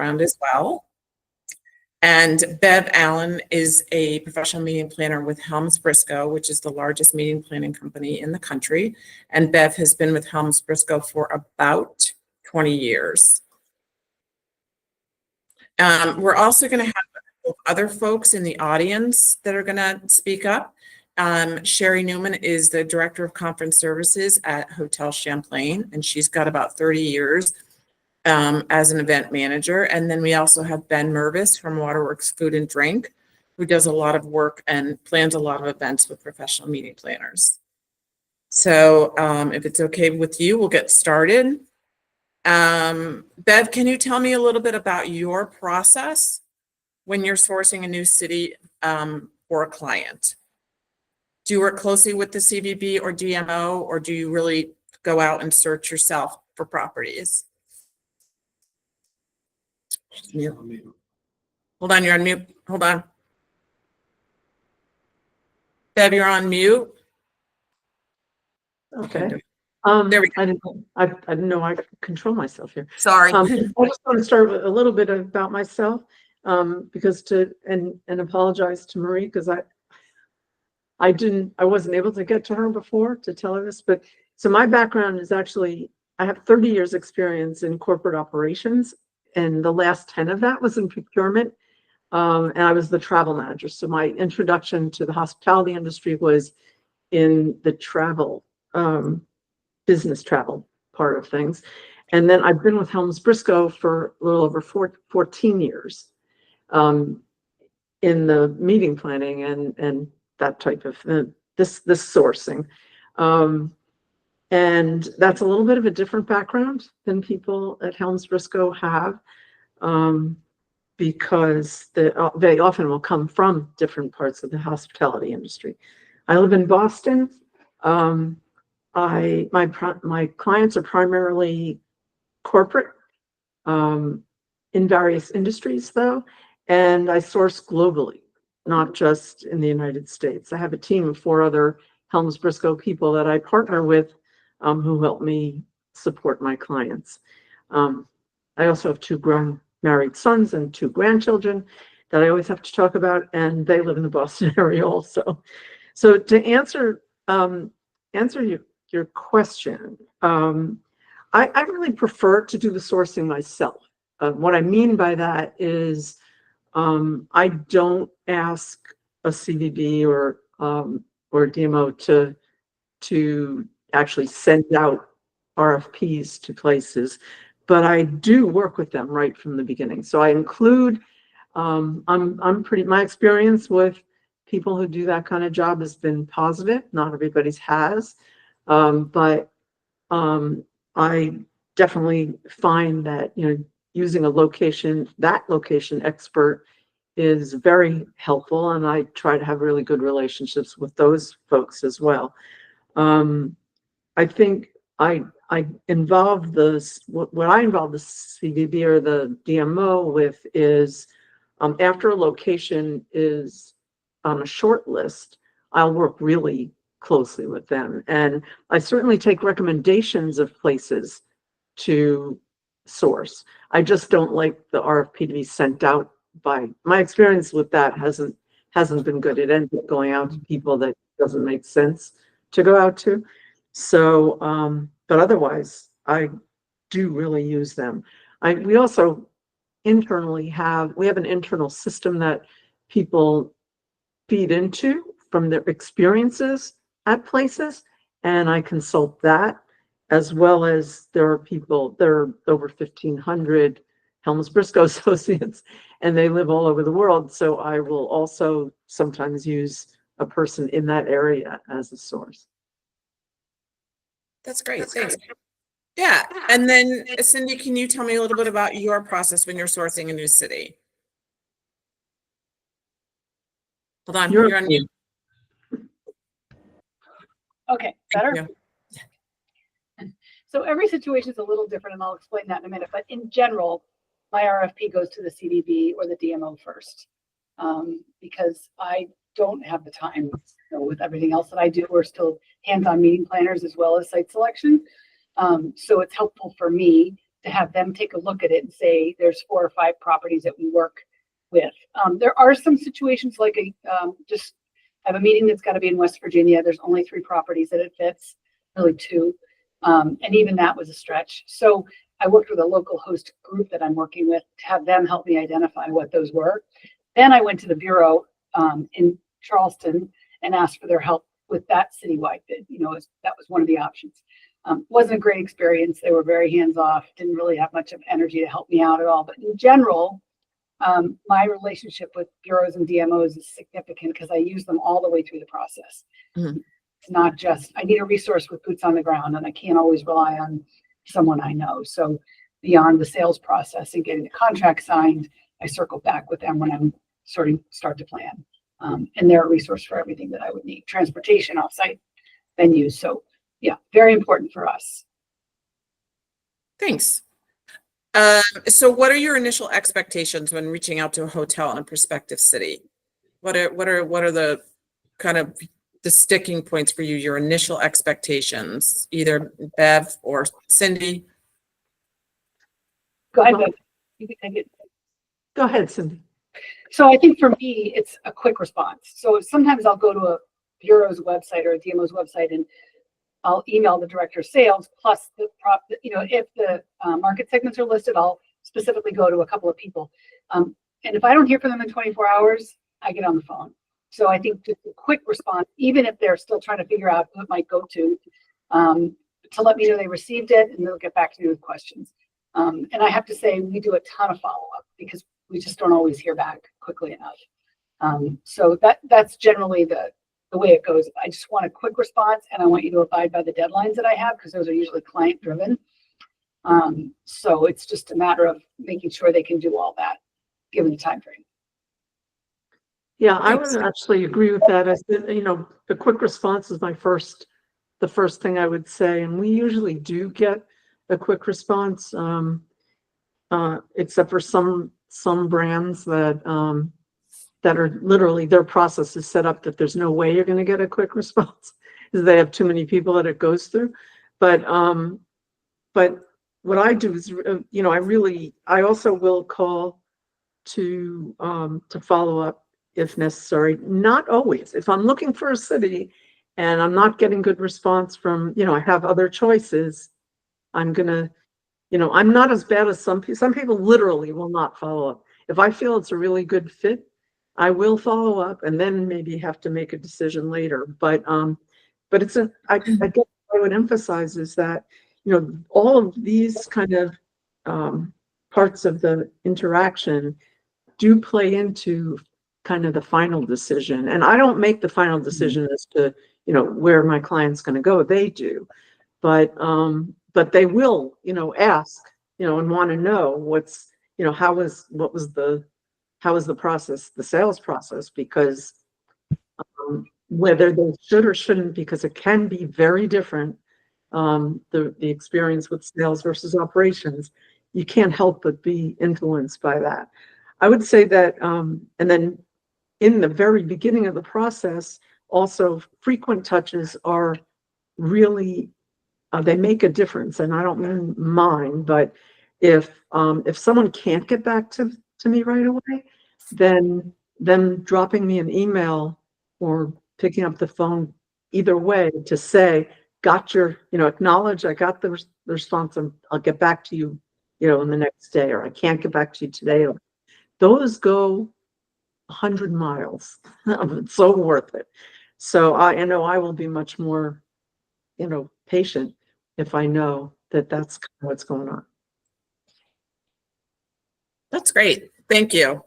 background as well. And Bev Allen is a professional meeting planner with Helms Briscoe, which is the largest meeting planning company in the country. And Bev has been with Helms Briscoe for about 20 years. We're also going to have other folks in the audience that are going to speak up. Sherry Newman is the Director of Conference Services at Hotel Champlain, and she's got about 30 years as an event manager. And then we also have Ben Mervis from Waterworks Food and Drink, who does a lot of work and plans a lot of events with professional meeting planners. So if it's okay with you, we'll get started. Bev, can you tell me a little bit about your process when you're sourcing a new city for a client? Do you work closely with the CVB or DMO, or do you really go out and search yourself for properties? Hold on, you're on mute. Hold on. Bev, you're on mute. Okay. There we go. I didn't know I could control myself here. Sorry. I just want to start with a little bit about myself, because and apologize to Marie, because I wasn't able to get to her before to tell her this, but so my background is actually, I have 30 years experience in corporate operations, and the last 10 of that was in procurement. And I was the travel manager. So my introduction to the hospitality industry was in the travel, business travel part of things. And then I've been with Helms Briscoe for a little over 14 years in the meeting planning and that type of this sourcing. And that's a little bit of a different background than people at Helms Briscoe have, because they often will come from different parts of the hospitality industry. I live in Boston. My clients are primarily corporate, in various industries though, and I source globally, not just in the United States. I have a team of 4 other Helms Briscoe people that I partner with, who help me support my clients. I also have 2 grown married sons and 2 grandchildren that I always have to talk about, and they live in the Boston area also. So to answer your question, I really prefer to do the sourcing myself. What I mean by that is I don't ask a CVB or DMO to actually send out RFPs to places, but I do work with them right from the beginning. So I include, my experience with people who do that kind of job has been positive. Not everybody's has, but I definitely find that, using that location expert is very helpful, and I try to have really good relationships with those folks as well. I think I involve what I involve the CVB or the DMO with is, after a location is on a short list, I'll work really closely with them. And I certainly take recommendations of places to source. I just don't like the RFP to be sent out my experience with that hasn't been good. It ends up going out to people that doesn't make sense to go out to. So, but otherwise, I do really use them. We also internally have an internal system that people feed into from their experiences at places, and I consult that, as well as there are over 1,500 Helms Briscoe associates, and they live all over the world. So I will also sometimes use a person in that area as a source. That's great. Thanks. Yeah. And then Cindy, can you tell me a little bit about your process when you're sourcing a new city? Hold on. You're on mute. Okay, better? Yeah. So every situation is a little different, and I'll explain that in a minute. But in general, my RFP goes to the CVB or the DMO first, because I don't have the time. So with everything else that I do, we're still hands-on meeting planners as well as site selection. So it's helpful for me to have them take a look at it and say, there's 4 or 5 properties that we work with. There are some situations like just have a meeting that's got to be in West Virginia. There's only 3 properties that it fits, really 2. And even that was a stretch. So I worked with a local host group that I'm working with to have them help me identify what those were. Then I went to the bureau in Charleston and asked for their help with that citywide bid. That was one of the options. Wasn't a great experience. They were very hands-off, didn't really have much of energy to help me out at all. But in general, my relationship with bureaus and DMOs is significant because I use them all the way through the process. Mhm. It's not just, I need a resource with boots on the ground, and I can't always rely on someone I know. So beyond the sales process and getting the contract signed, I circle back with them when I'm start to plan. And they're a resource for everything that I would need, transportation, offsite venues. So yeah, very important for us. Thanks. So what are your initial expectations when reaching out to a hotel in a prospective city? What are the kind of the sticking points for you, your initial expectations, either Bev or Cindy? Go ahead, Bev. You can take it. Go ahead, Cindy. So I think for me, it's a quick response. So sometimes I'll go to a bureau's website or a DMO's website and I'll email the director of sales plus if the market segments are listed, I'll specifically go to a couple of people. And if I don't hear from them in 24 hours, I get on the phone. So I think just a quick response, even if they're still trying to figure out who it might go to let me know they received it, and they'll get back to me with questions. And I have to say, we do a ton of follow-up because we just don't always hear back quickly enough. So that's generally the way it goes. I just want a quick response, and I want you to abide by the deadlines that I have because those are usually client driven. So it's just a matter of making sure they can do all that given the time frame. Yeah, I would actually agree with that. I said, the quick response is the first thing I would say, and we usually do get a quick response, except for some brands that are literally, their process is set up that there's no way you're going to get a quick response because they have too many people that it goes through. But what I do is, I also will call to follow up if necessary. Not always. If I'm looking for a city and I'm not getting good response from, I have other choices, I'm gonna, I'm not as bad as some people. Some people literally will not follow up. If I feel it's a really good fit, I will follow up and then maybe have to make a decision later. But it's I guess what I would emphasize is that, all of these kind of parts of the interaction do play into kind of the final decision. And I don't make the final decision as to, where my client's going to go. They do, but they will, ask, and want to know what's, how was the process, the sales process, because whether they should or shouldn't, because it can be very different. The experience with sales versus operations, you can't help but be influenced by that. I would say that, and then in the very beginning of the process, also frequent touches are really, they make a difference. And I don't mean mine, but if someone can't get back to me right away, then them dropping me an email or picking up the phone, either way, to say, got your, acknowledge I got the response, and I'll get back to you, in the next day, or I can't get back to you today. Those go 100 miles. It's so worth it. So I know I will be much more, patient if I know that that's what's going on. That's great. Thank you.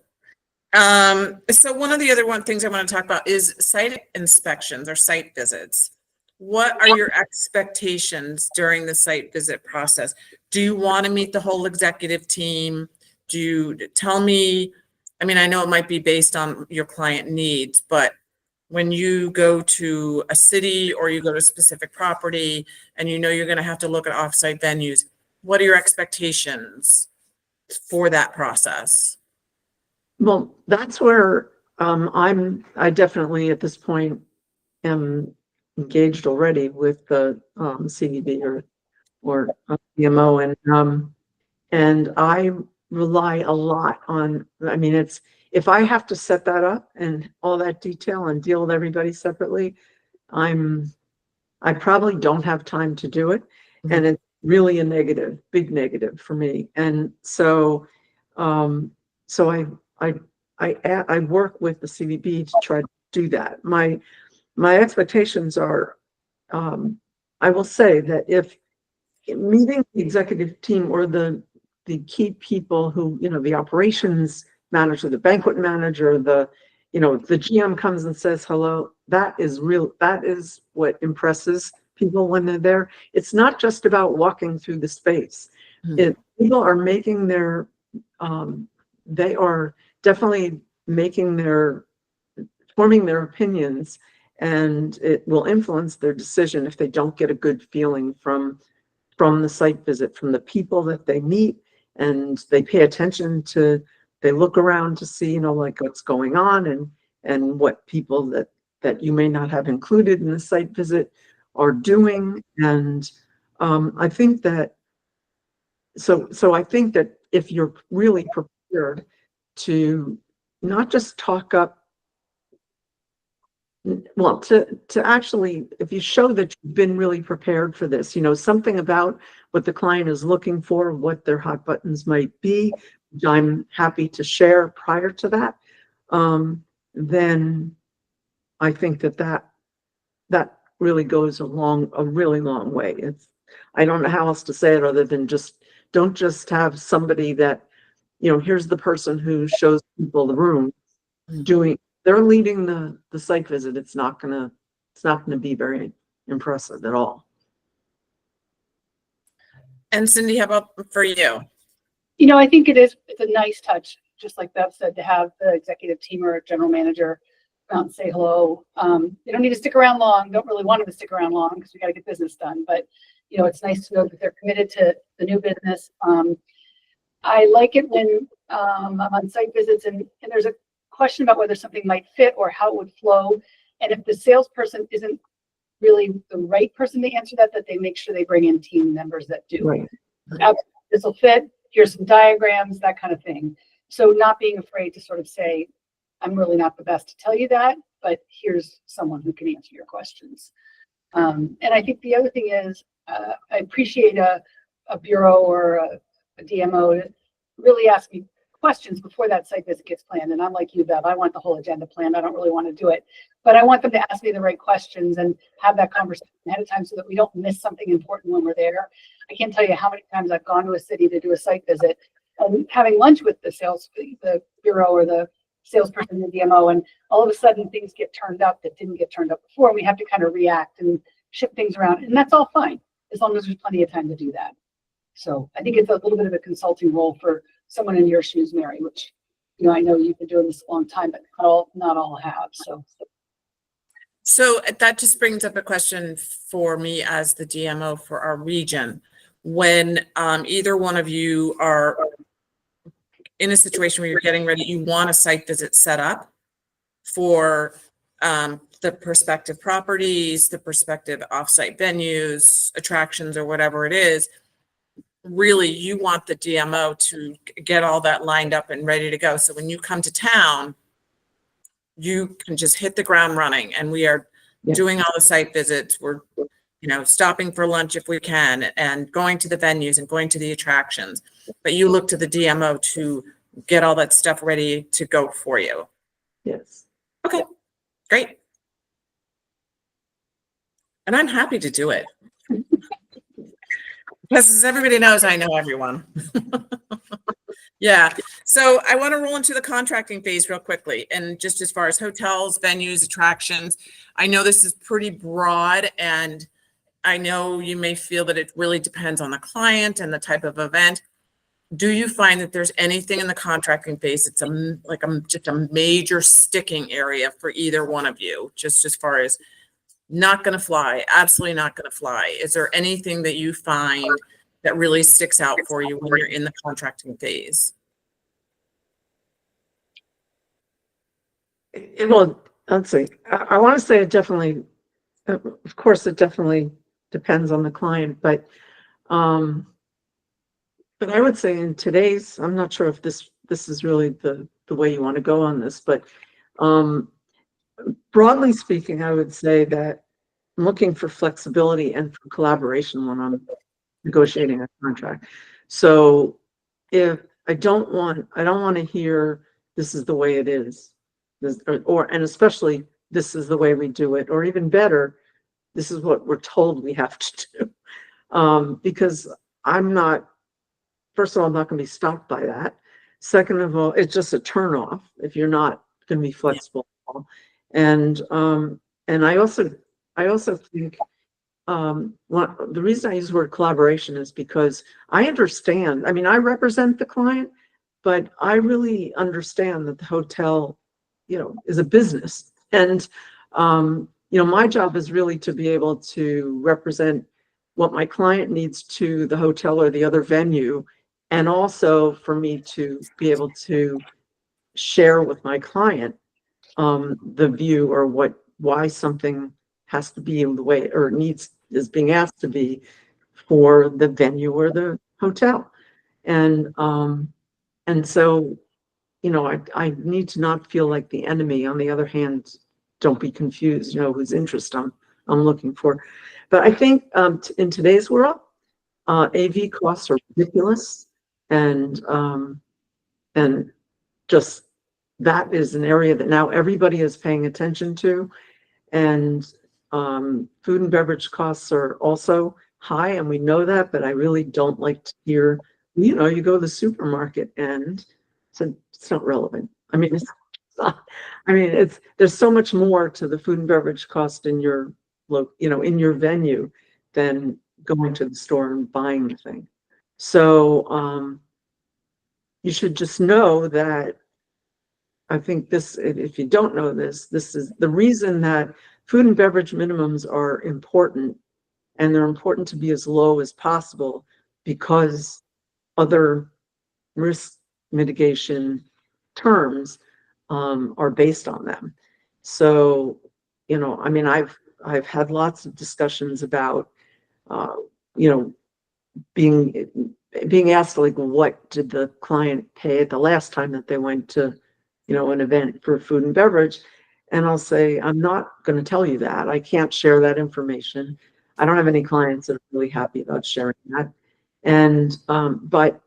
So one of the other things I want to talk about is site inspections or site visits. What are your expectations during the site visit process? Do you want to meet the whole executive team? Do you tell me, I mean, I know it might be based on your client needs, but when you go to a city or you go to a specific property and you're going to have to look at offsite venues, what are your expectations for that process? Well, that's where I definitely at this point am engaged already with the CVB or DMO, And I rely a lot on, I mean, if I have to set that up and all that detail and deal with everybody separately, I probably don't have time to do it. And it's really a negative, big negative for me. And so, so I work with the CVB to try to do that. My expectations are, I will say that if meeting the executive team or the key people who, the operations manager, the banquet manager, the GM comes and says hello, that is real. That is what impresses people when they're there. It's not just about walking through the space. People are making their, they are definitely forming their opinions, and it will influence their decision if they don't get a good feeling from the site visit, from the people that they meet, and they pay attention to, they look around to see, like what's going on, and what people that you may not have included in the site visit are doing. And I think that, so I think that if you're really prepared to not just talk up, well, to actually, if you show that you've been really prepared for this, something about what the client is looking for, what their hot buttons might be, which I'm happy to share prior to that, then I think that really goes a really long way. I don't know how else to say it other than don't just have somebody that, here's the person who shows people the room they're leading the site visit. It's not gonna be very impressive at all. And Cindy, how about for you? I think it's a nice touch, just like Bev said, to have the executive team or general manager come out and say hello. They don't need to stick around long. Don't really want them to stick around long because we got to get business done. But it's nice to know that they're committed to the new business. I like it when I'm on site visits and there's a question about whether something might fit or how it would flow. And if the salesperson isn't really the right person to answer that they make sure they bring in team members that do. Right. This will fit. Here's some diagrams, that kind of thing. So not being afraid to sort of say, I'm really not the best to tell you that, but here's someone who can answer your questions. And I think the other thing is, I appreciate a bureau or a DMO to really ask me questions before that site visit gets planned. And I'm like you, Bev, I want the whole agenda planned. I don't really want to do it, but I want them to ask me the right questions and have that conversation ahead of time so that we don't miss something important when we're there. I can't tell you how many times I've gone to a city to do a site visit and having lunch with the bureau or the salesperson, the DMO, and all of a sudden things get turned up that didn't get turned up before. And we have to kind of react and shift things around. And that's all fine, as long as there's plenty of time to do that. So I think it's a little bit of a consulting role for someone in your shoes, Mary, which, I know you've been doing this a long time, but not all have. So that just brings up a question for me as the DMO for our region. When either one of you are in a situation where you're getting ready, you want a site visit set up for the prospective properties, the prospective offsite venues, attractions, or whatever it is, really you want the DMO to get all that lined up and ready to go. So when you come to town, you can just hit the ground running, and we are doing all the site visits. We're, stopping for lunch if we can, and going to the venues and going to the attractions. But you look to the DMO to get all that stuff ready to go for you. Yes. Okay, great. And I'm happy to do it. Because as everybody knows, I know everyone. Yeah. So I want to roll into the contracting phase real quickly. And just as far as hotels, venues, attractions, I know this is pretty broad, and I know you may feel that it really depends on the client and the type of event. Do you find that there's anything in the contracting phase it's just a major sticking area for either one of you, just as far as not going to fly, absolutely not going to fly? Is there anything that you find that really sticks out for you when you're in the contracting phase? Well, let's see. I want to say it definitely, of course, it definitely depends on the client, but But I would say in today's, I'm not sure if this is really the way you want to go on this, but um, broadly speaking, I would say that I'm looking for flexibility and for collaboration when I'm negotiating a contract. So if I don't want to hear this is the way it is, this, and especially this is the way we do it, or even better, this is what we're told we have to do. Because I'm not, first of all, I'm not going to be stopped by that. Second of all, it's just a turnoff if you're not going to be flexible. And I also think the reason I use the word collaboration is because I understand. I mean, I represent the client, but I really understand that the hotel, is a business, and my job is really to be able to represent what my client needs to the hotel or the other venue, and also for me to be able to share with my client the view or why something has to be the way or is being asked to be for the venue or the hotel. And so, I need to not feel like the enemy. On the other hand, don't be confused, whose interest I'm looking for. But I think in today's world, AV costs are ridiculous, and just that is an area that now everybody is paying attention to. And food and beverage costs are also high, and we know that, but I really don't like to hear, you go to the supermarket and it's not relevant. I mean, it's not, there's so much more to the food and beverage cost in your in your venue than going to the store and buying the thing. So you should just know that I think this, if you don't know this is the reason that food and beverage minimums are important, and they're important to be as low as possible because other risk mitigation terms are based on them. So, I've had lots of discussions about, being asked, like, what did the client pay the last time that they went to, an event for food and beverage? And I'll say, I'm not going to tell you that. I can't share that information. I don't have any clients that are really happy about sharing that. And, but,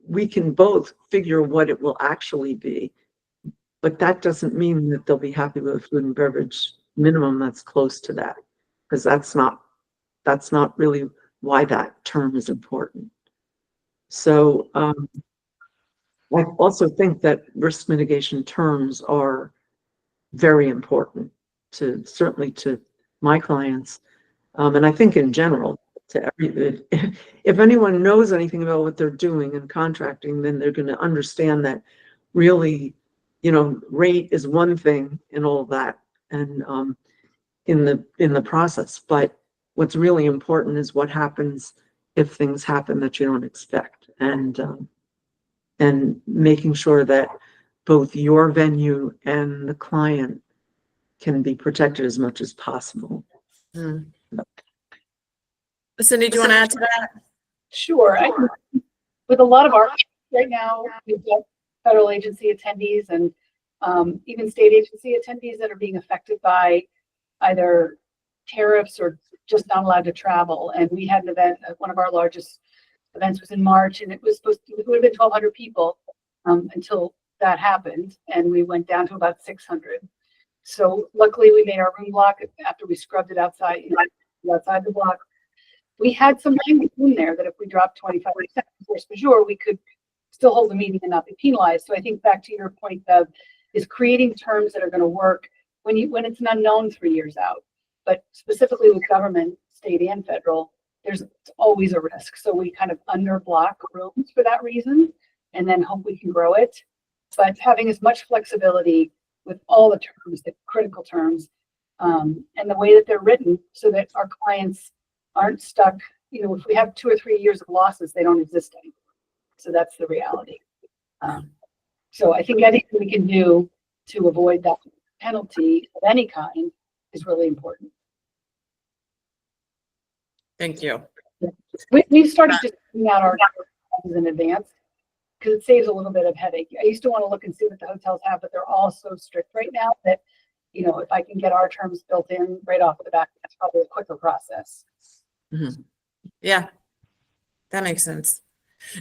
we can both figure what it will actually be, but that doesn't mean that they'll be happy with a food and beverage minimum that's close to that, because that's not really why that term is important. So I also think that risk mitigation terms are very important certainly to my clients, and I think in general to every. If anyone knows anything about what they're doing in contracting, then they're going to understand that really, rate is one thing in all of that, and in the process, but what's really important is what happens if things happen that you don't expect, and making sure that both your venue and the client can be protected as much as possible. Cindy, do you want to add to that? Sure. With a lot of our right now, we've got federal agency attendees and even state agency attendees that are being affected by either tariffs or just not allowed to travel. And we had an event, one of our largest events was in March, and it would have been 1,200 people until that happened. And we went down to about 600. So luckily we made our room block after we scrubbed it outside, outside the block. We had some language in there that if we dropped 25% force majeure, we could still hold a meeting and not be penalized. So I think back to your point, Bev, is creating terms that are going to work when it's an unknown 3 years out. But specifically with government, state and federal, there's always a risk. So we kind of underblock rooms for that reason, and then hope we can grow it. But having as much flexibility with all the terms, the critical terms, and the way that they're written, so that our clients aren't stuck. If we have 2 or 3 years of losses, they don't exist anymore. So that's the reality. So I think anything we can do to avoid that penalty of any kind is really important. Thank you. We've started to putting out our prices in advance, because it saves a little bit of headache. I used to want to look and see what the hotels have, but they're all so strict right now that, you know, if I can get our terms built in right off the bat, that's probably a quicker process. Mhm. Yeah, that makes sense.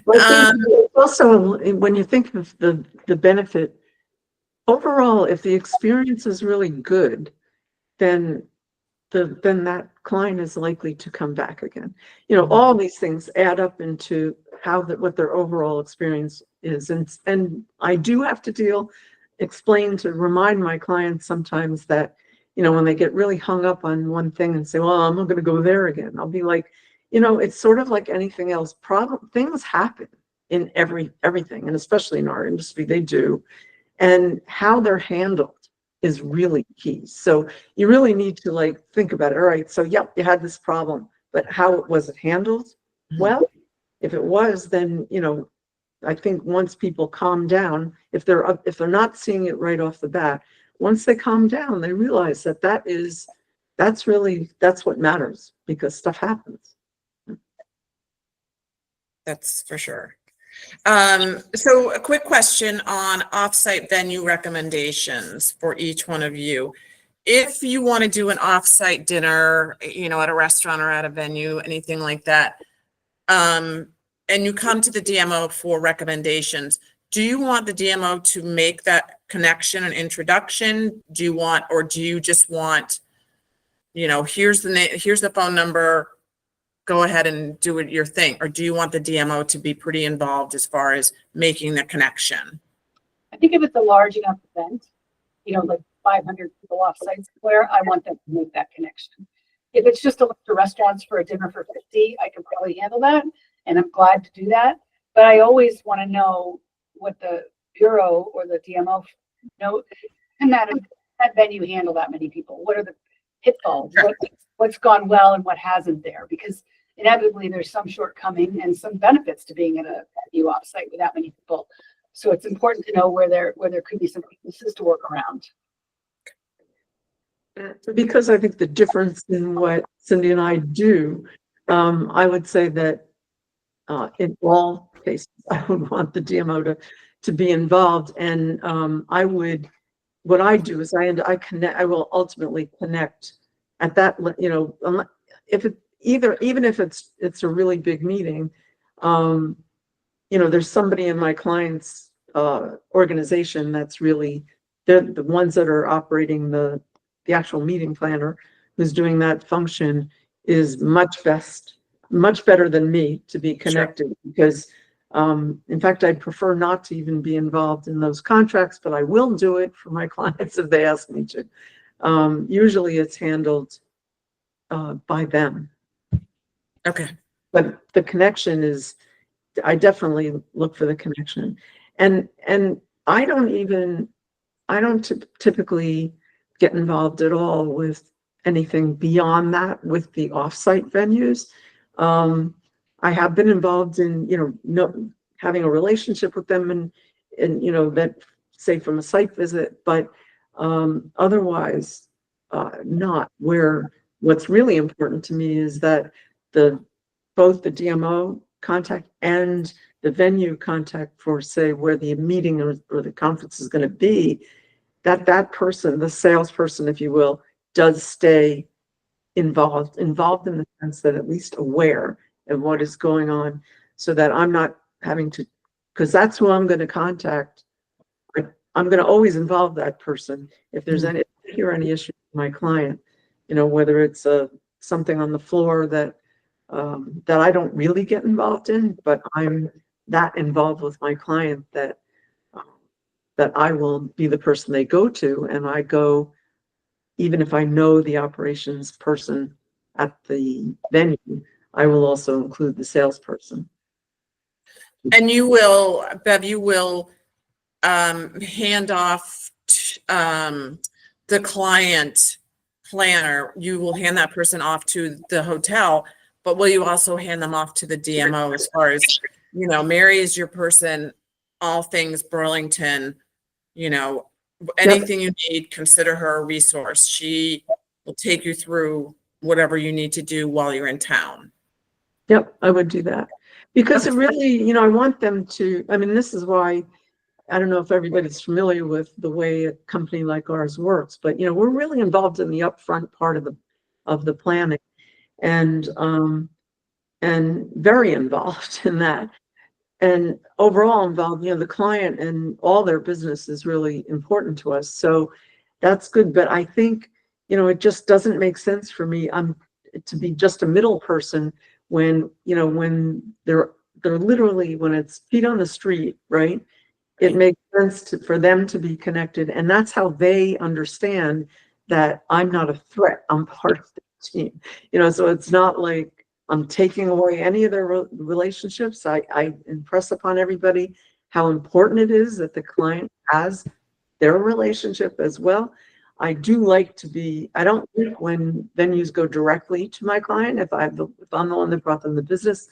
Well, I think also, when you think of the benefit, overall, if the experience is really good, then then that client is likely to come back again. You know, all these things add up into what their overall experience is. And I do have to explain to remind my clients sometimes that, you know, when they get really hung up on one thing and say, well, I'm not going to go there again. I'll be like, you know, it's sort of like anything else. Things happen in everything, and especially in our industry, they do. And how they're handled is really key. So you really need to like think about it. All right, so yep, you had this problem, but how was it handled? Mhm. Well, if it was, then, you know, I think once people calm down, if they're not seeing it right off the bat, once they calm down, they realize that that's what matters, because stuff happens. That's for sure. So a quick question on offsite venue recommendations for each one of you. If you want to do an offsite dinner, you know, at a restaurant or at a venue, anything like that, and you come to the DMO for recommendations, do you want the DMO to make that connection and introduction? Or do you just want, you know, here's the name, here's the phone number, go ahead and do it your thing? Or do you want the DMO to be pretty involved as far as making the connection? I think if it's a large enough event, you know, like 500 people off site somewhere, I want them to make that connection. If it's just a list of restaurants for a dinner for 50, I can probably handle that, and I'm glad to do that. But I always want to know what the bureau or the DMO know. Can that venue handle that many people? What are the pitfalls? What's gone well and what hasn't there? Because inevitably there's some shortcoming and some benefits to being at a venue offsite with that many people. So it's important to know where there could be some weaknesses to work around. Because I think the difference in what Cindy and I do, I would say that in all cases, I would want the DMO to be involved. And what I do is I will ultimately connect at that, you know, even if it's a really big meeting, you know, there's somebody in my client's organization that's really, they're the ones that are operating the actual meeting planner, who's doing that function, is much better than me to be connected. Sure. Because in fact, I'd prefer not to even be involved in those contracts, but I will do it for my clients if they ask me to. Usually it's handled by them. Okay. But the connection is, I definitely look for the connection. And I don't typically get involved at all with anything beyond that with the offsite venues. I have been involved in, you know, having a relationship with them and you know, that, say, from a site visit, but otherwise not. Where what's really important to me is that both the DMO contact and the venue contact for, say, where the meeting or the conference is going to be, that person, the salesperson, if you will, does stay involved in the sense that at least aware of what is going on, so that I'm not having to, because that's who I'm going to contact. I'm going to always involve that person if there's any issue with my client, you know, whether it's something on the floor that I don't really get involved in, but I'm that involved with my client that I will be the person they go to, and I go, even if I know the operations person at the venue, I will also include the salesperson. And you will, Bev, hand off the client planner. You will hand that person off to the hotel, but will you also hand them off to the DMO as far as, you know, Mary is your person, all things Burlington, you know, anything you need, consider her a resource. She will take you through whatever you need to do while you're in town. Yep, I would do that. Because it really, you know, I want them to, I mean, this is why, I don't know if everybody's familiar with the way a company like ours works, but, you know, we're really involved in the upfront part of the planning and very involved in that. And overall involved, you know, the client and all their business is really important to us. So that's good. But I think, you know, it just doesn't make sense for me to be just a middle person when, you know, when they're literally, when it's feet on the street, right? It makes sense for them to be connected. And that's how they understand that I'm not a threat. I'm part of the team. You know, so it's not like I'm taking away any of their relationships. I impress upon everybody how important it is that the client has their relationship as well. I do like to be, I don't like when venues go directly to my client if I'm the one that brought them the business.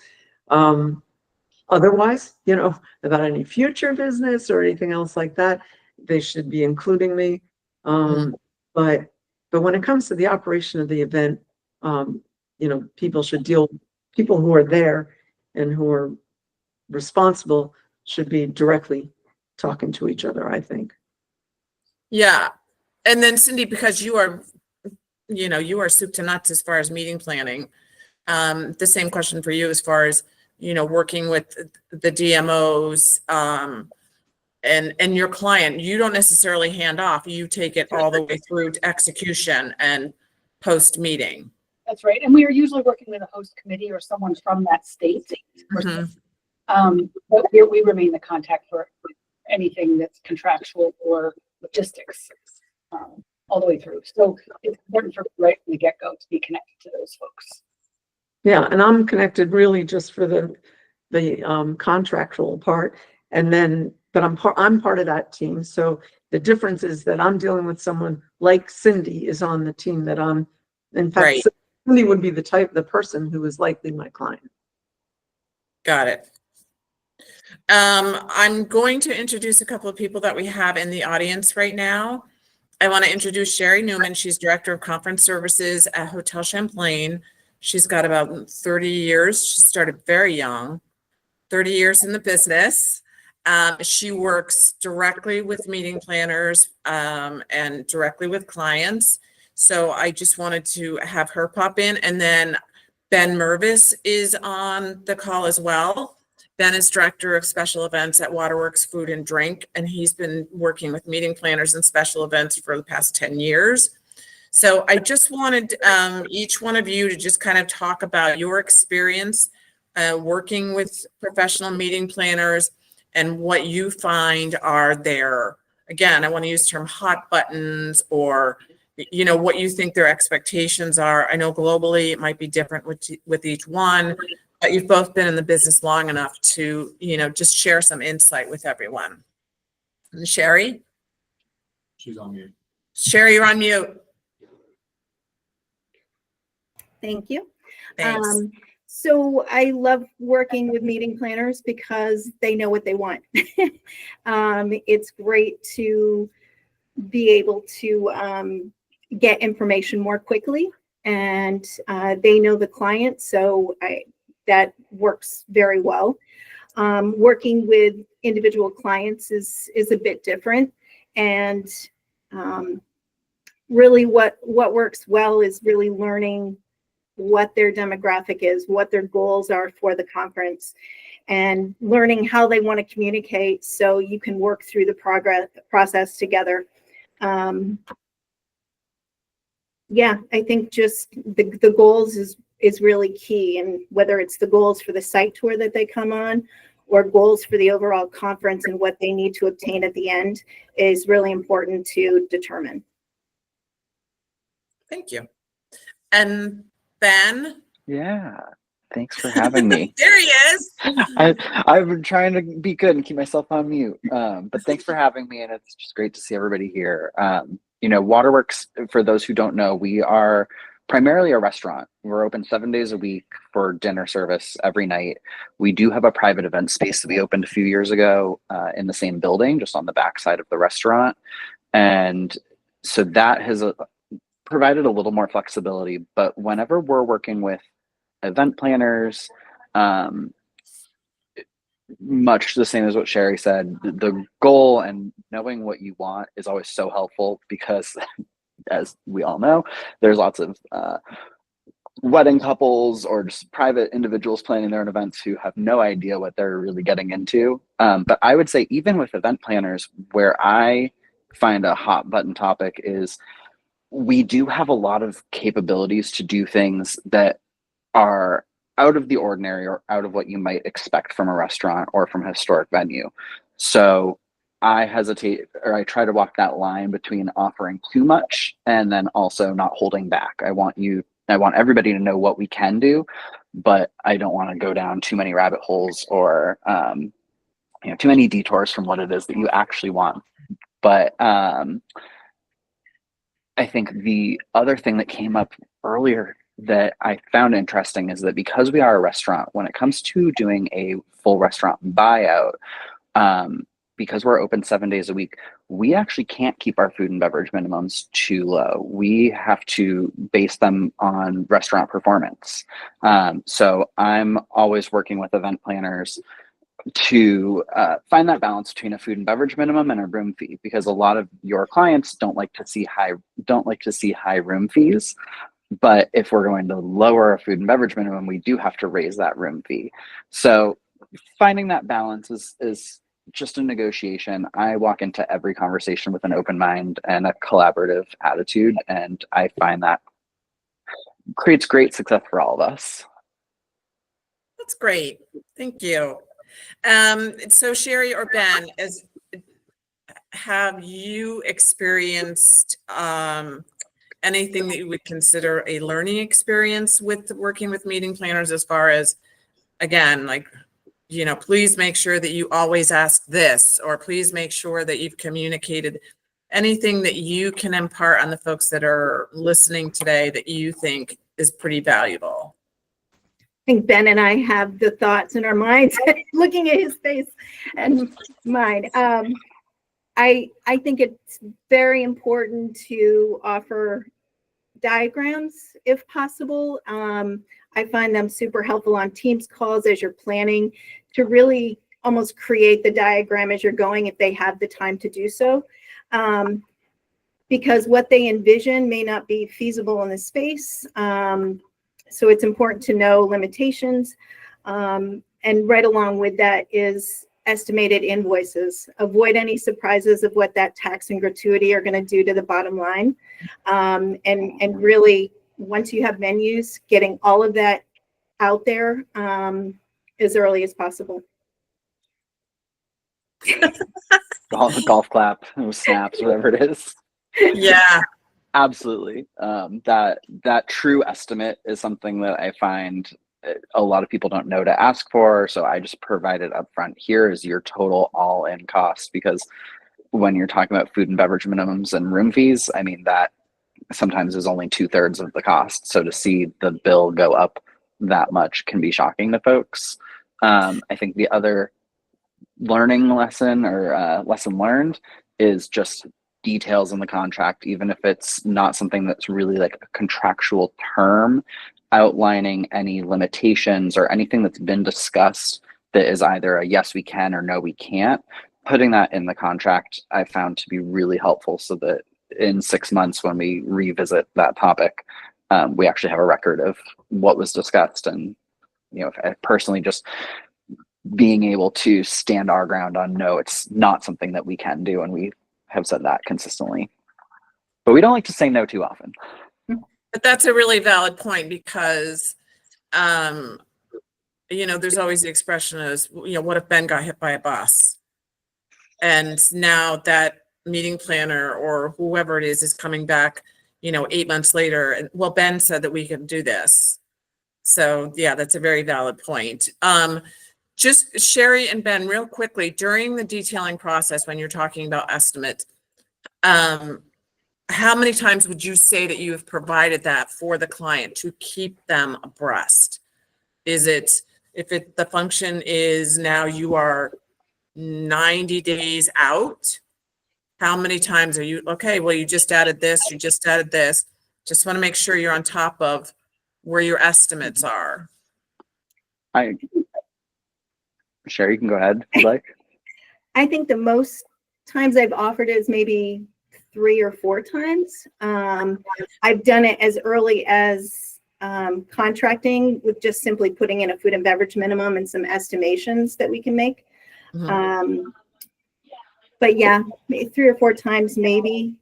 Otherwise, you know, about any future business or anything else like that, they should be including me. But when it comes to the operation of the event, you know, people who are there and who are responsible should be directly talking to each other, I think. Yeah. And then Cindy, because you are, you know, you are soup to nuts as far as meeting planning. The same question for you as far as, you know, working with the DMOs, and your client, you don't necessarily hand off, you take it all the way through to execution and post meeting. That's right. And we are usually working with a host committee or someone from that state. But we remain the contact for anything that's contractual or logistics, all the way through. So it's important for right from the get-go to be connected to those folks. Yeah, and I'm connected really just for the contractual part, and then, but I'm part of that team. So the difference is that I'm dealing with someone like Cindy is on the team that I'm. In fact, Right. Cindy would be the person who is likely my client. Got it. I'm going to introduce a couple of people that we have in the audience right now. I want to introduce Sherry Newman. She's Director of Conference Services at Hotel Champlain. She's got about 30 years. She started very young, 30 years in the business. She works directly with meeting planners and directly with clients. So I just wanted to have her pop in. And then Ben Mervis is on the call as well. Ben is Director of Special Events at Waterworks Food and Drink, and he's been working with meeting planners and special events for the past 10 years. So I just wanted each one of you to just kind of talk about your experience working with professional meeting planners and what you find are their, again, I want to use the term hot buttons, or, you know, what you think their expectations are. I know globally it might be different with each one, but you've both been in the business long enough to, you know, just share some insight with everyone. And Sherry? She's on mute. Sherry, you're on mute. Thank you. Thanks. So I love working with meeting planners because they know what they want. It's great to be able to get information more quickly, and they know the client, so that works very well. Working with individual clients is a bit different, and really what works well is really learning what their demographic is, what their goals are for the conference, and learning how they want to communicate so you can work through the process together. Yeah, I think just the goals is really key, and whether it's the goals for the site tour that they come on or goals for the overall conference and what they need to obtain at the end is really important to determine. Thank you. And Ben? Yeah, thanks for having me. There he is. I've been trying to be good and keep myself on mute, but thanks for having me, and it's just great to see everybody here. You know, Waterworks, for those who don't know, we are primarily a restaurant. We're open 7 days a week for dinner service every night. We do have a private event space that we opened a few years ago in the same building, just on the back side of the restaurant. And so that has provided a little more flexibility. But whenever we're working with event planners, much the same as what Sherry said. The goal and knowing what you want is always so helpful because, as we all know, there's lots of wedding couples or just private individuals planning their own events who have no idea what they're really getting into. But I would say even with event planners, where I find a hot button topic is we do have a lot of capabilities to do things that are out of the ordinary or out of what you might expect from a restaurant or from a historic venue. So I hesitate, or I try to walk that line between offering too much and then also not holding back. I want everybody to know what we can do, but I don't want to go down too many rabbit holes or too many detours from what it is that you actually want. But I think the other thing that came up earlier that I found interesting is that because we are a restaurant, when it comes to doing a full restaurant buyout, because we're open 7 days a week, we actually can't keep our food and beverage minimums too low. We have to base them on restaurant performance. So I'm always working with event planners to find that balance between a food and beverage minimum and a room fee, because a lot of your clients don't like to see high room fees. But if we're going to lower a food and beverage minimum, we do have to raise that room fee. So finding that balance is just a negotiation. I walk into every conversation with an open mind and a collaborative attitude, and I find that creates great success for all of us. That's great. Thank you. So Sherry or Ben, have you experienced anything that you would consider a learning experience with working with meeting planners, as far as, again, like, please make sure that you always ask this, or please make sure that you've communicated anything that you can impart on the folks that are listening today that you think is pretty valuable? I think Ben and I have the thoughts in our minds, looking at his face and mine. I think it's very important to offer diagrams if possible. I find them super helpful on Teams calls as you're planning, to really almost create the diagram as you're going, if they have the time to do so. Because what they envision may not be feasible in the space. So it's important to know limitations. And right along with that is estimated invoices. Avoid any surprises of what that tax and gratuity are going to do to the bottom line. And really, once you have menus, getting all of that out there as early as possible. Golf clap, snaps, whatever it is. Yeah. Absolutely. That true estimate is something that I find a lot of people don't know to ask for. So I just provide it up front. Here is your total all-in cost, because when you're talking about food and beverage minimums and room fees, I mean, that sometimes is only 2/3 of the cost. So to see the bill go up that much can be shocking to folks. I think the other learning lesson, or lesson learned, is just details in the contract, even if it's not something that's really like a contractual term, outlining any limitations or anything that's been discussed that is either a yes we can or no we can't. Putting that in the contract I found to be really helpful, so that in 6 months when we revisit that topic, we actually have a record of what was discussed. And personally, just being able to stand our ground on, no, it's not something that we can do, and we have said that consistently. But we don't like to say no too often. But that's a really valid point, because there's always the expression is, what if Ben got hit by a bus? And now that meeting planner or whoever it is coming back, 8 months later, and well, Ben said that we can do this. So yeah, that's a very valid point. Just Sherry and Ben, real quickly, during the detailing process, when you're talking about estimate, how many times would you say that you have provided that for the client to keep them abreast? Is it, the function is now you are 90 days out, how many times are you, okay, well, you just added this, just want to make sure you're on top of where your estimates are. Sherry, you can go ahead if you'd like. I think the most times I've offered is maybe 3 or 4 times. I've done it as early as contracting with just simply putting in a food and beverage minimum and some estimations that we can make. Mhm. But yeah, 3 or 4 times maybe.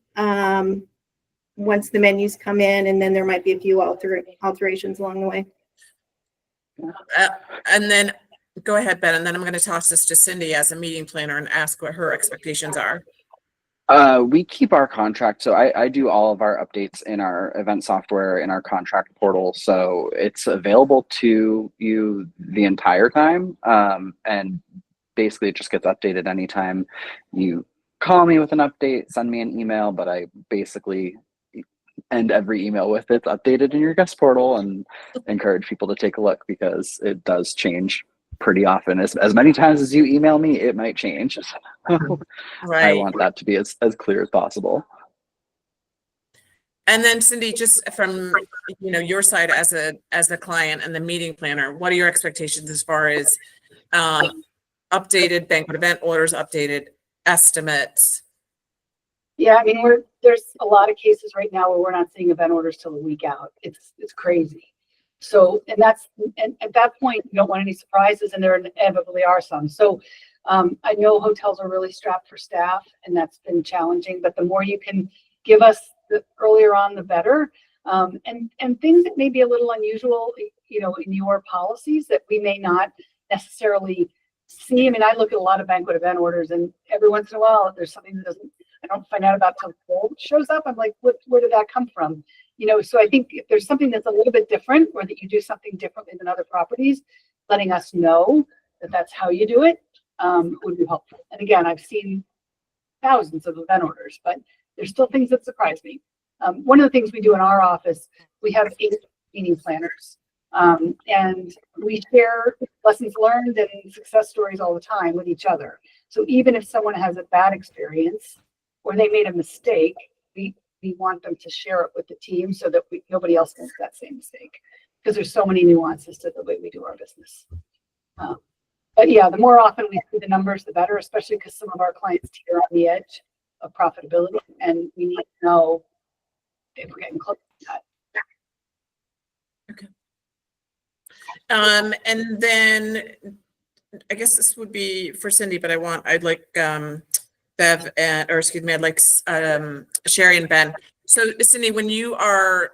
Once the menus come in, and then there might be a few alterations along the way. And then go ahead, Ben, and then I'm going to toss this to Cindy as a meeting planner and ask what her expectations are. We keep our contract. So I do all of our updates in our event software in our contract portal. So it's available to you the entire time. And basically it just gets updated anytime you call me with an update, send me an email, but I basically end every email with it's updated in your guest portal and encourage people to take a look because it does change pretty often. As many times as you email me, it might change. I Right. want that to be as clear as possible. And then Cindy, just from your side as the client and the meeting planner, what are your expectations as far as updated banquet event orders, updated estimates? Yeah, I mean, there's a lot of cases right now where we're not seeing event orders till a week out. It's crazy. So, and at that point, you don't want any surprises, and there inevitably are some. So, I know hotels are really strapped for staff, and that's been challenging. But the more you can give us earlier on, the better. And things that may be a little unusual, in your policies that we may not necessarily see. I mean, I look at a lot of banquet event orders, and every once in a while, if there's something that I don't find out about till it shows up, I'm like, where did that come from? So I think if there's something that's a little bit different, or that you do something differently than other properties, letting us know that that's how you do it would be helpful. And again, I've seen thousands of event orders, but there's still things that surprise me. One of the things we do in our office, we have 8 meeting planners, and we share lessons learned and success stories all the time with each other. So even if someone has a bad experience or they made a mistake, we want them to share it with the team so that nobody else makes that same mistake, because there's so many nuances to the way we do our business. But yeah, the more often we see the numbers, the better, especially because some of our clients teeter on the edge of profitability, and we need to know if we're getting close to that. Okay. And then I guess this would be for Cindy, but I'd like Bev I'd like Sherry and Ben. So Cindy, when you are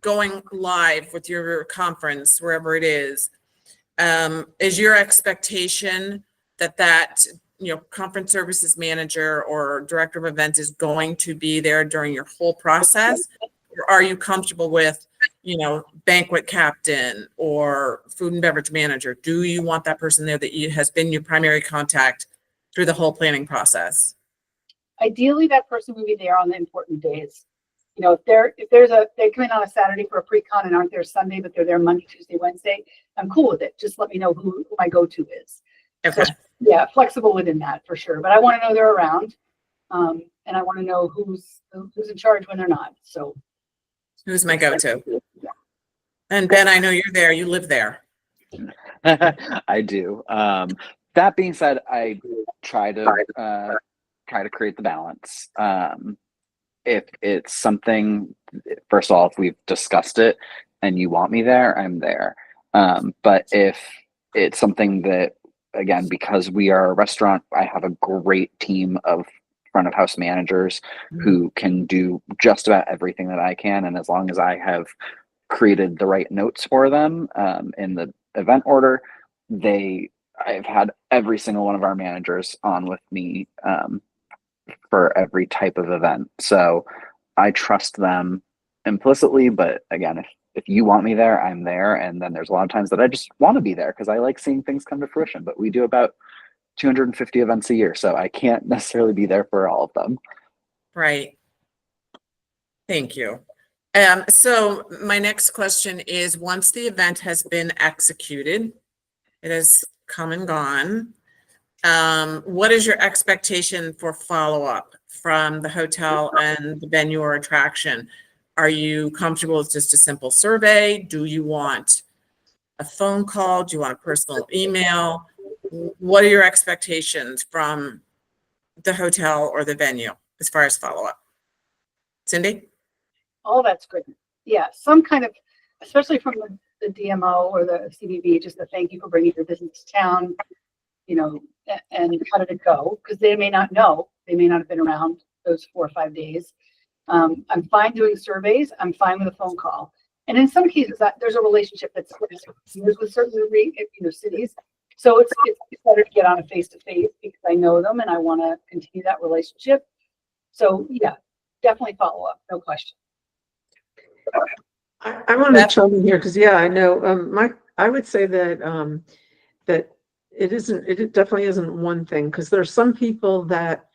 going live with your conference, wherever it is your expectation that conference services manager or director of events is going to be there during your whole process? Or are you comfortable with, banquet captain or food and beverage manager? Do you want that person there that has been your primary contact through the whole planning process? Ideally, that person would be there on the important days. If they come in on a Saturday for a pre-con and aren't there Sunday, but they're there Monday, Tuesday, Wednesday, I'm cool with it. Just let me know who my go-to is. Okay. So, yeah, flexible within that for sure. But I want to know they're around, and I want to know who's in charge when they're not. So, who's my go-to? And Ben, I know you're there. You live there. I do. That being said, I try to create the balance. If it's something, first of all, if we've discussed it and you want me there, I'm there. But if it's something that, again, because we are a restaurant, I have a great team of front of house managers who can do just about everything that I can. And as long as I have created the right notes for them in the event order, I've had every single one of our managers on with me for every type of event. So I trust them implicitly, but again, if you want me there, I'm there. And then there's a lot of times that I just want to be there because I like seeing things come to fruition, but we do about 250 events a year, so I can't necessarily be there for all of them. Right. Thank you. So my next question is, once the event has been executed, it has come and gone, what is your expectation for follow-up from the hotel and the venue or attraction? Are you comfortable with just a simple survey? Do you want a phone call? Do you want a personal email? what are your expectations from the hotel or the venue as far as follow-up? Cindy? All that's good. Yeah, some kind of, especially from the DMO or the CBB, just a thank you for bringing your business to town, you know, and how did it go? Because they may not know, they may not have been around those 4 or 5 days. I'm fine doing surveys. I'm fine with a phone call. And in some cases, there's a relationship that's years with certain cities. So it's better to get on a face-to-face because I know them and I want to continue that relationship. So yeah, definitely follow up, no question. I want to chime in here because I know I would say that that it definitely isn't one thing, because there's some people that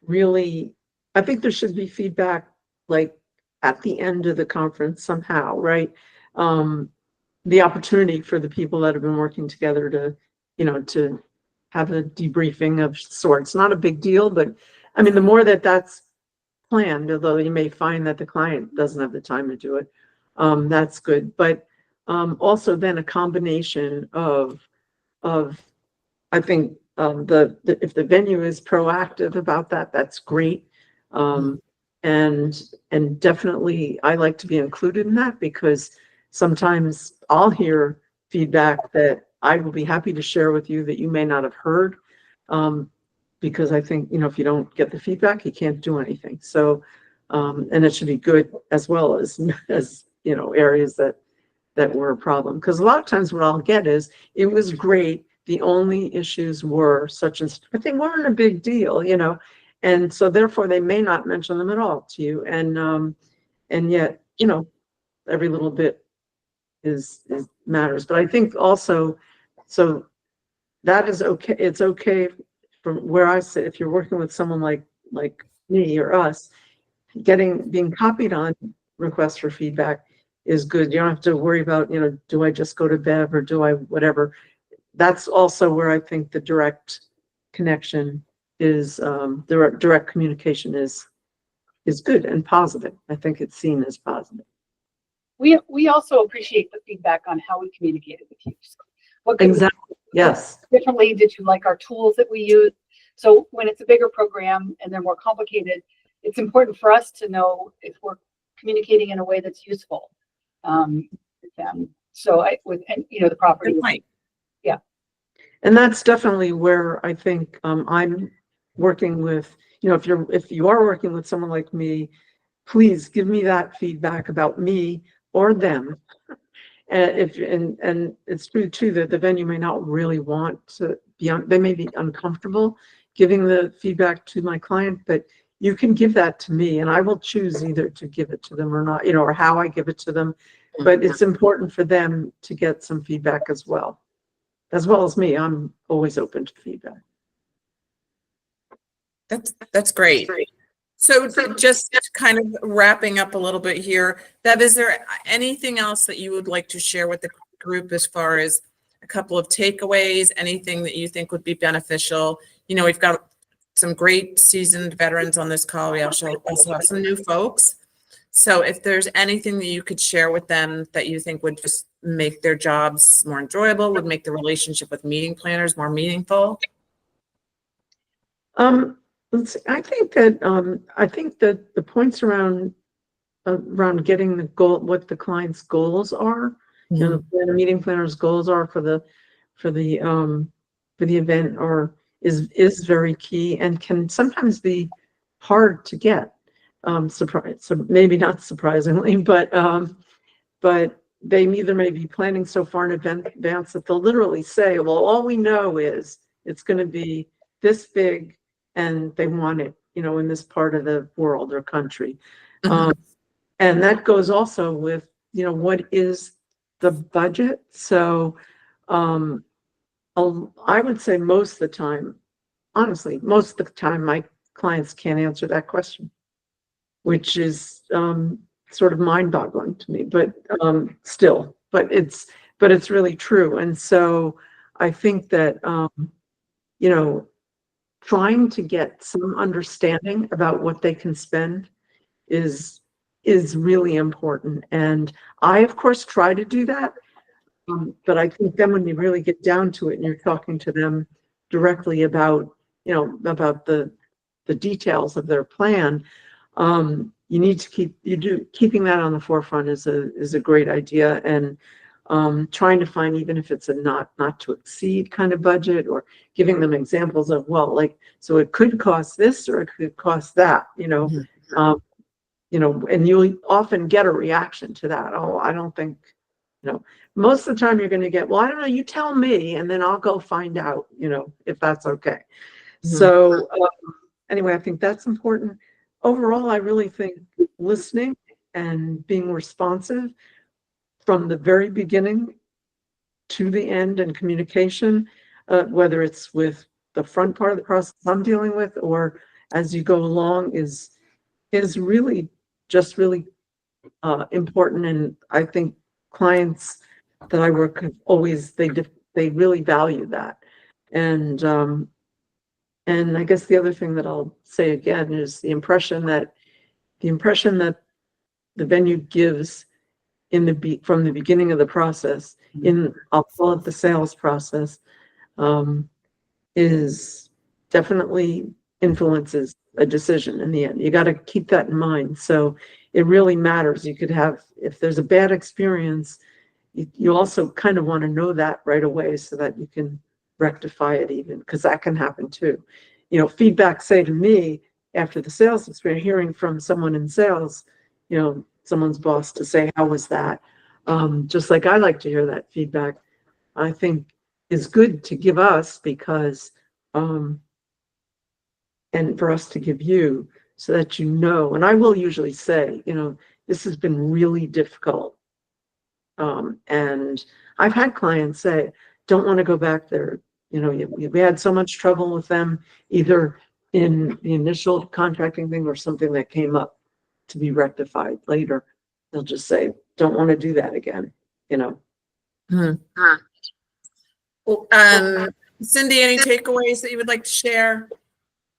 really, I think there should be feedback like at the end of the conference somehow, right? The opportunity for the people that have been working together to have a debriefing of sorts. Not a big deal, but I mean, the more that's planned, although you may find that the client doesn't have the time to do it, that's good. But also then a combination of I think if the venue is proactive about that, that's great. And definitely I like to be included in that, because sometimes I'll hear feedback that I will be happy to share with you that you may not have heard. Because I think, if you don't get the feedback, you can't do anything. So, and it should be good as well as areas that were a problem. Because a lot of times what I'll get is, it was great, the only issues were such and such, but they weren't a big deal, and so therefore they may not mention them at all to you. And yet, every little bit is matters. But I think also, so that is okay. It's okay from where I sit. If you're working with someone like me or us, being copied on requests for feedback is good. You don't have to worry about, do I just go to Bev or do I whatever. That's also where I think the direct connection is, direct communication is good and positive. I think it's seen as positive. We also appreciate the feedback on how we communicated with you. So what could Exactly. Yes. differently? Did you like our tools that we use? So when it's a bigger program and they're more complicated, it's important for us to know if we're communicating in a way that's useful. So the property. Good point. Yeah. And that's definitely where I think I'm working with, if you are working with someone like me, please give me that feedback about me or them. And it's true too that the venue may not really want to be on, they may be uncomfortable giving the feedback to my client, but you can give that to me and I will choose either to give it to them or not, or how I give it to them. But it's important for them to get some feedback as well as me. I'm always open to feedback. That's great. So just kind of wrapping up a little bit here, Bev, is there anything else that you would like to share with the group as far as a couple of takeaways, anything that you think would be beneficial? We've got some great seasoned veterans on this call. We also have some new folks. So if there's anything that you could share with them that you think would just make their jobs more enjoyable, would make the relationship with meeting planners more meaningful? Let's see. I think that the points around getting the goal, what the client's goals are, the meeting planner's goals are for the event is very key and can sometimes be hard to get. So maybe not surprisingly, but they either may be planning so far in advance that they'll literally say, well, all we know is it's going to be this big and they want it, in this part of the world or country. And that goes also with, what is the budget? So I would say most of the time, honestly, most of the time my clients can't answer that question, which is sort of mind-boggling to me, but it's really true. And so I think that trying to get some understanding about what they can spend is really important. And I, of course, try to do that. But I think then when you really get down to it and you're talking to them directly about, about the details of their plan, you need to keeping that on the forefront is a great idea. And trying to find, even if it's a not to exceed kind of budget, or giving them examples of, well, like, so it could cost this or it could cost that, and you'll often get a reaction to that. Oh, I don't think, most of the time you're going to get, well, I don't know, you tell me, and then I'll go find out, if that's okay. So anyway, I think that's important. Overall, I really think listening and being responsive from the very beginning to the end, and communication, whether it's with the front part of the process I'm dealing with, or as you go along, is really just really important. And I think clients that I work with always, they really value that. And I guess the other thing that I'll say again is the impression that the venue gives from the beginning of the process, I'll call it the sales process, is definitely influences a decision in the end. You got to keep that in mind. So it really matters. You could have, if there's a bad experience, you also kind of want to know that right away so that you can rectify it, even because that can happen too. Feedback, say to me after the sales experience, hearing from someone in sales, someone's boss, to say, how was that? Just like I like to hear that feedback, I think is good to give us, because, and for us to give you, so that and I will usually say, this has been really difficult. And I've had clients say, don't want to go back there. We had so much trouble with them, either in the initial contracting thing or something that came up to be rectified later. They'll just say, don't want to do that again, Well, Cindy, any takeaways that you would like to share?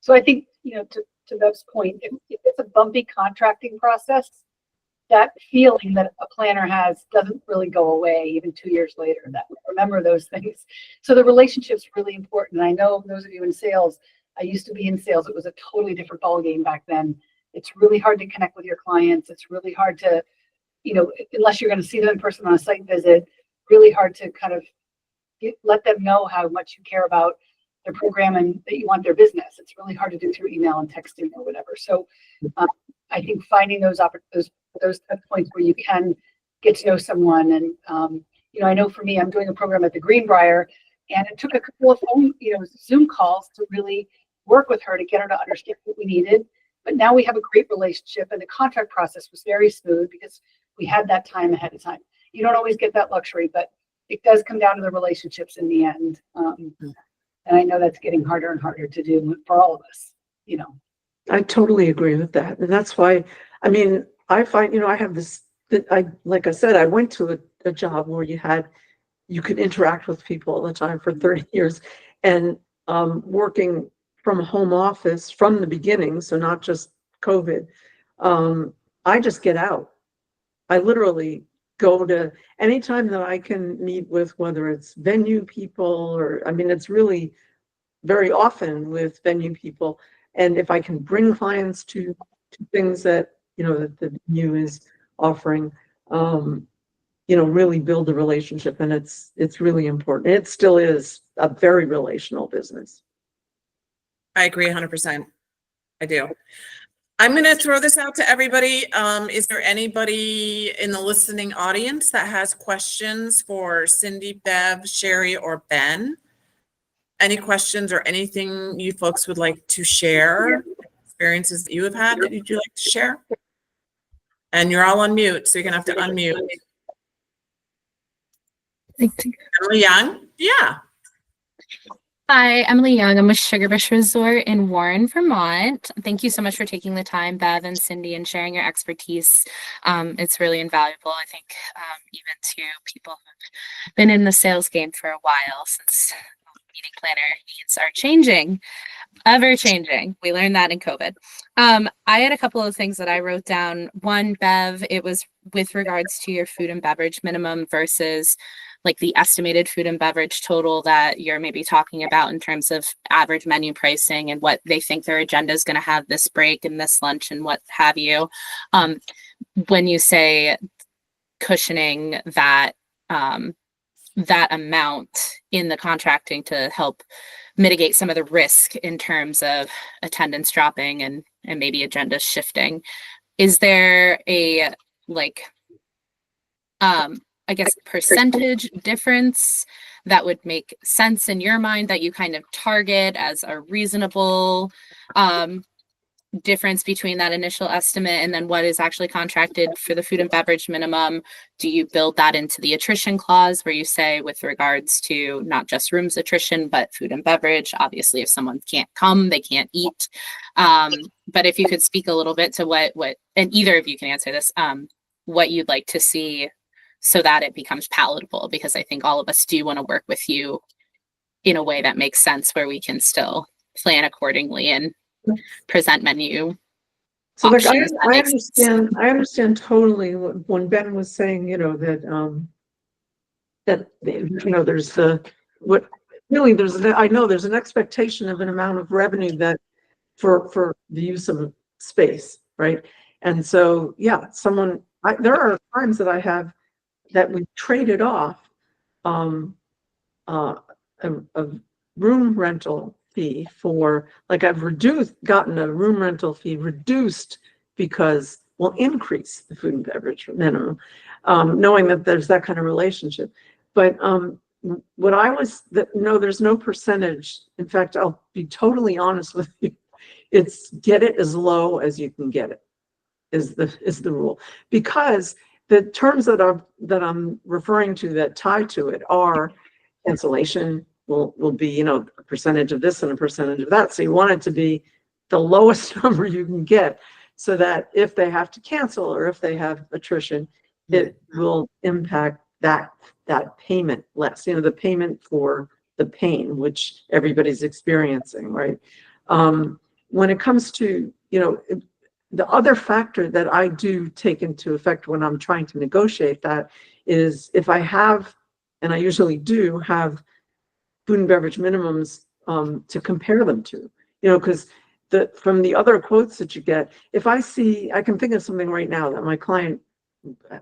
So I think, to Bev's point, if it's a bumpy contracting process, that feeling that a planner has doesn't really go away even 2 years later. That remember those things. So the relationship's really important. And I know those of you in sales, I used to be in sales. It was a totally different ballgame back then. It's really hard to connect with your clients. It's really hard to, unless you're going to see them in person on a site visit, really hard to kind of let them know how much you care about their program and that you want their business. It's really hard to do through email and texting or whatever. So I think finding those touch points where you can get to know someone. And, I know for me, I'm doing a program at the Greenbrier, and it took a couple of Zoom calls to really work with her to get her to understand what we needed. But now we have a great relationship, and the contract process was very smooth because we had that time ahead of time. You don't always get that luxury, but it does come down to the relationships in the end. And I know that's getting harder and harder to do for all of us, I totally agree with that. And that's why, I find, I have this, like I said, I went to a job where you could interact with people all the time for 30 years, and working from a home office from the beginning. So not just COVID. I just get out. I literally go to anytime that I can meet with, whether it's venue people or, it's really very often with venue people. And if I can bring clients to things that, that the venue is offering, really build a relationship. And it's really important. It still is a very relational business. I agree 100%. I do. I'm going to throw this out to everybody. Is there anybody in the listening audience that has questions for Cindy, Bev, Sherry, or Ben? Any questions or anything you folks would like to share? Experiences that you have had that you'd like to share? And you're all on mute, so you're going to have to unmute. Emily Young? Yeah. Hi, Emily Young. I'm with Sugarbush Resort in Warren, Vermont. Thank you so much for taking the time, Bev and Cindy, and sharing your expertise. It's really invaluable, I think, even to people who've been in the sales game for a while, since meeting planner needs are changing, ever changing. We learned that in COVID. I had a couple of things that I wrote down. One, Bev, it was with regards to your food and beverage minimum versus like the estimated food and beverage total that you're maybe talking about in terms of average menu pricing and what they think their agenda is going to have this break and this lunch and what have you. When you say cushioning that, that amount in the contracting to help mitigate some of the risk in terms of attendance dropping and maybe agenda shifting, is there a I guess percentage difference that would make sense in your mind that you kind of target as a reasonable difference between that initial estimate and then what is actually contracted for the food and beverage minimum? Do you build that into the attrition clause where you say with regards to not just rooms attrition, but food and beverage? Obviously, if someone can't come, they can't eat. But if you could speak a little bit to what, and either of you can answer this, what you'd like to see so that it becomes palatable, because I think all of us do want to work with you in a way that makes sense where we can still plan accordingly and present menu. So like, options that make sense. I understand totally when Ben was saying, you know, that you know, there's I know there's an expectation of an amount of revenue that for the use of space, right? And so, yeah, there are times that I have that we traded off a room rental fee for, like, I've gotten a room rental fee reduced because we'll increase the food and beverage minimum, knowing that there's that kind of relationship. But no, there's no percentage. In fact, I'll be totally honest with you. It's get it as low as you can get it is the rule, because the terms that I'm referring to that tie to it are cancellation will be, you know, a percentage of this and a percentage of that. So you want it to be the lowest number you can get, so that if they have to cancel or if they have attrition, it will impact that payment less, you know, the payment for the pain, which everybody's experiencing, right? When it comes to, you know, the other factor that I do take into effect when I'm trying to negotiate that is if I have, and I usually do have, food and beverage minimums to compare them to, you know, because from the other quotes that you get, if I can think of something right now that my client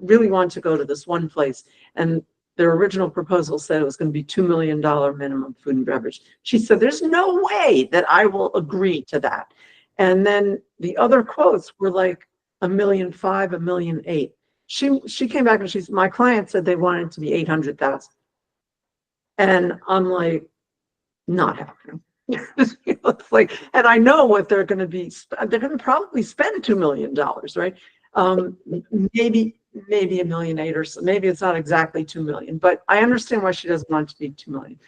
really wanted to go to this one place, and their original proposal said it was going to be $2 million minimum food and beverage. She said, there's no way that I will agree to that. And then the other quotes were like $1.5 million, $1.8 million. She came back and my client said they wanted it to be 800,000. And I'm like, not happening. It's like, and I know what they're going to be. They're going to probably spend $2 million, right? Maybe $1.8 million, or so. Maybe it's not exactly 2 million, but I understand why she doesn't want it to be 2 million.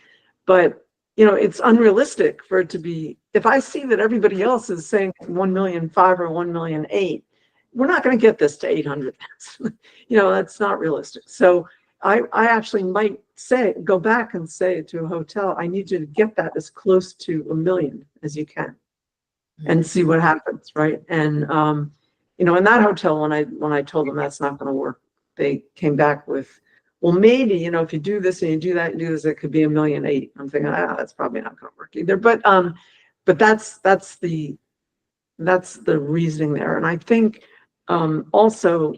But you know, it's unrealistic for it to be. If I see that everybody else is saying 1.5 million or 1.8 million, we're not going to get this to 800,000. You know, that's not realistic. So I actually might go back and say to a hotel, I need you to get that as close to 1 million as you can, and see what happens, right? And you know, in that hotel, when I told them that's not going to work, they came back with, well, maybe, you know, if you do this and you do that and do this, it could be $1.8 million. I'm thinking, that's probably not going to work either. But that's the reasoning there. And I think also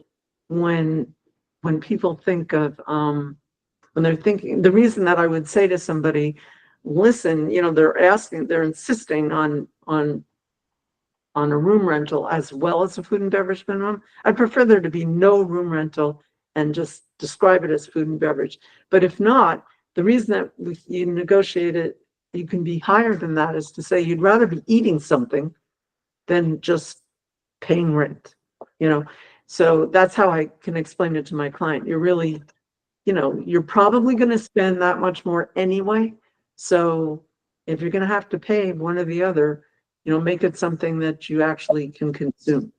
when people think of when they're thinking, the reason that I would say to somebody, listen, you know, they're insisting on a room rental as well as a food and beverage minimum. I'd prefer there to be no room rental and just describe it as food and beverage. But if not, the reason that you negotiate it, you can be higher than that, is to say you'd rather be eating something than just paying rent, you know? So that's how I can explain it to my client. You're really, you know, you're probably going to spend that much more anyway. So if you're going to have to pay one or the other, you know, make it something that you actually can consume.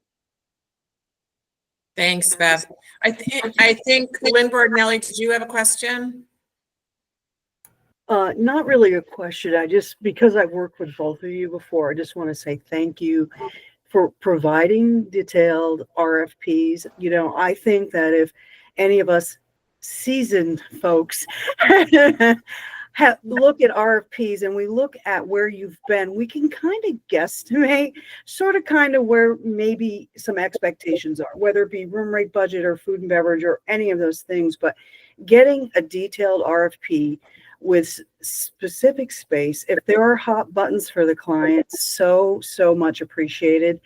Thanks, Beth. I think Lynn Bordinelli, did you have a question? Not really a question. Because I've worked with both of you before, I just want to say thank you for providing detailed RFPs. You know, I think that if any of us seasoned folks look at RFPs and we look at where you've been, we can kind of guesstimate sort of kind of where maybe some expectations are, whether it be room rate budget or food and beverage or any of those things. But getting a detailed RFP with specific space, if there are hot buttons for the client, so much appreciated.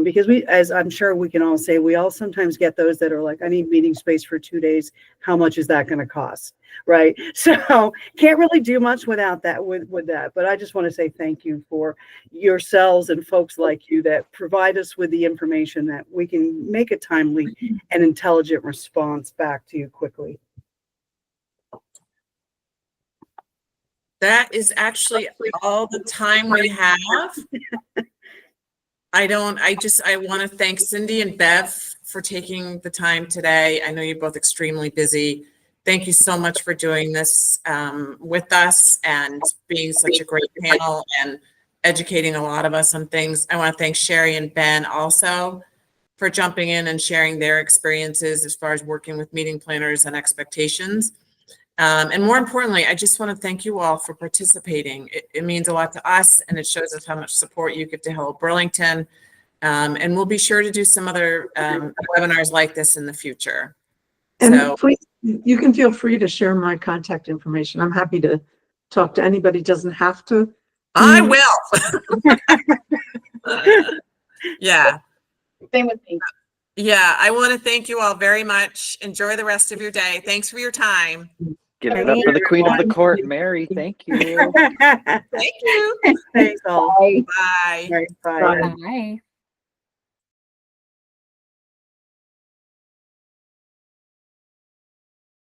Because we, as I'm sure we can all say, we all sometimes get those that are like, I need meeting space for 2 days. How much is that going to cost? Right. So can't really do much without that, with that. But I just want to say thank you for yourselves and folks like you that provide us with the information that we can make a timely and intelligent response back to you quickly. That is actually all the time we have. I want to thank Cindy and Bev for taking the time today. I know you're both extremely busy. Thank you so much for doing this with us and being such a great panel and educating a lot of us on things. I want to thank Sherry and Ben also for jumping in and sharing their experiences as far as working with meeting planners and expectations. And more importantly, I just want to thank you all for participating. It means a lot to us, and it shows us how much support you give to Hello Burlington. And we'll be sure to do some other webinars like this in the future. And So please, you can feel free to share my contact information. I'm happy to talk to anybody. Doesn't have to. I will. Yeah. Same with me. Yeah. I want to thank you all very much. Enjoy the rest of your day. Thanks for your time. Give it up for the Queen of the Court, Mary. Thank you. Thank you. Thanks all. Bye. Bye. Bye. Bye.